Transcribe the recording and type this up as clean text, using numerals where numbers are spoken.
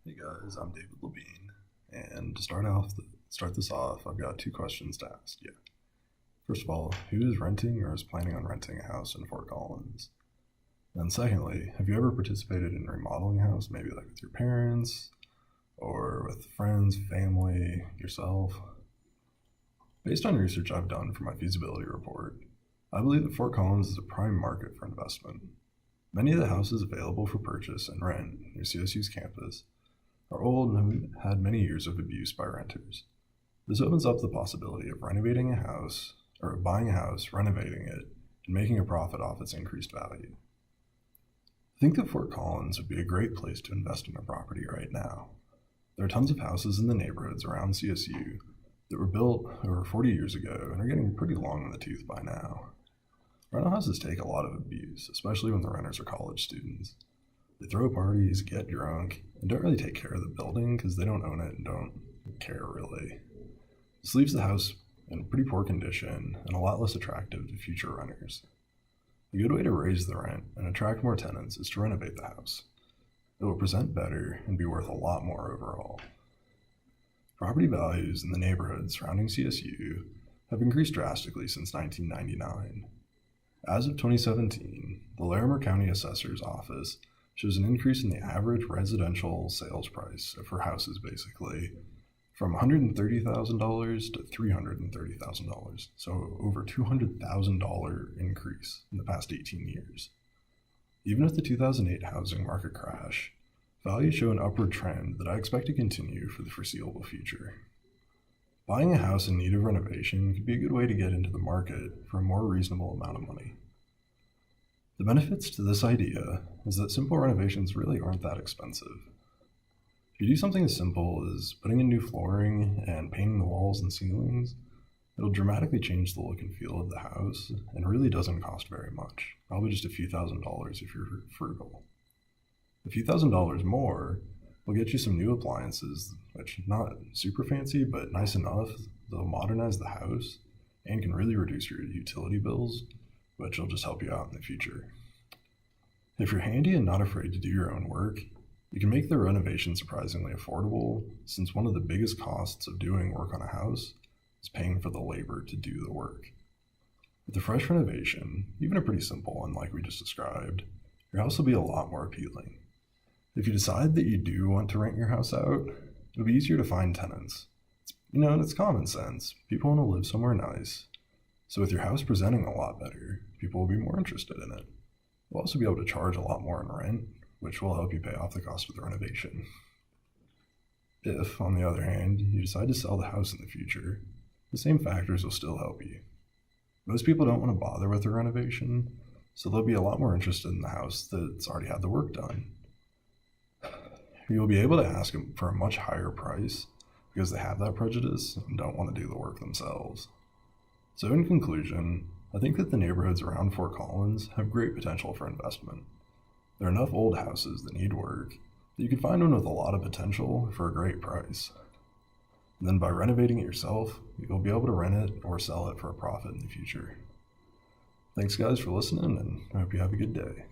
Hey guys, I'm David Levine, and to start this off, I've got two questions to ask you. First of all, who is renting or is planning on renting a house in Fort Collins? Then secondly, have you ever participated in remodeling a house, maybe like with your parents, or with friends, family, yourself? Based on research I've done for my feasibility report, I believe that Fort Collins is a prime market for investment. Many of the houses available for purchase and rent near CSU's campus are old and have had many years of abuse by renters. This opens up the possibility of renovating a house, or buying a house, renovating it, and making a profit off its increased value. I think that Fort Collins would be a great place to invest in a property right now. There are tons of houses in the neighborhoods around CSU that were built over 40 years ago and are getting pretty long in the tooth by now. Rental houses take a lot of abuse, especially when the renters are college students. They throw parties, get drunk, and don't really take care of the building because they don't own it and don't care really. This leaves the house in pretty poor condition and a lot less attractive to future renters. A good way to raise the rent and attract more tenants is to renovate the house. It will present better and be worth a lot more overall. Property values in the neighborhoods surrounding CSU have increased drastically since 1999. As of 2017, the Larimer County Assessor's Office shows an increase in the average residential sales price for houses basically from $130,000 to $330,000, so over $200,000 increase in the past 18 years. Even with the 2008 housing market crash, values show an upward trend that I expect to continue for the foreseeable future. Buying a house in need of renovation could be a good way to get into the market for a more reasonable amount of money. The benefits to this idea is that simple renovations really aren't that expensive. If you do something as simple as putting in new flooring and painting the walls and ceilings, it'll dramatically change the look and feel of the house and really doesn't cost very much, probably just a few $1,000s if you're frugal. A few $1,000s more will get you some new appliances, which not super fancy, but nice enough. They'll modernize the house and can really reduce your utility bills, which will just help you out in the future. If you're handy and not afraid to do your own work, you can make the renovation surprisingly affordable, since one of the biggest costs of doing work on a house is paying for the labor to do the work. With a fresh renovation, even a pretty simple one like we just described, your house will be a lot more appealing. If you decide that you do want to rent your house out, it'll be easier to find tenants. It's common sense. People want to live somewhere nice. So with your house presenting a lot better, people will be more interested in it. You'll also be able to charge a lot more in rent, which will help you pay off the cost of the renovation. If, on the other hand, you decide to sell the house in the future, the same factors will still help you. Most people don't want to bother with the renovation, so they'll be a lot more interested in the house that's already had the work done. You'll be able to ask them for a much higher price because they have that prejudice and don't want to do the work themselves. So in conclusion, I think that the neighborhoods around Fort Collins have great potential for investment. There are enough old houses that need work that you can find one with a lot of potential for a great price. And then by renovating it yourself, you'll be able to rent it or sell it for a profit in the future. Thanks guys for listening, and I hope you have a good day.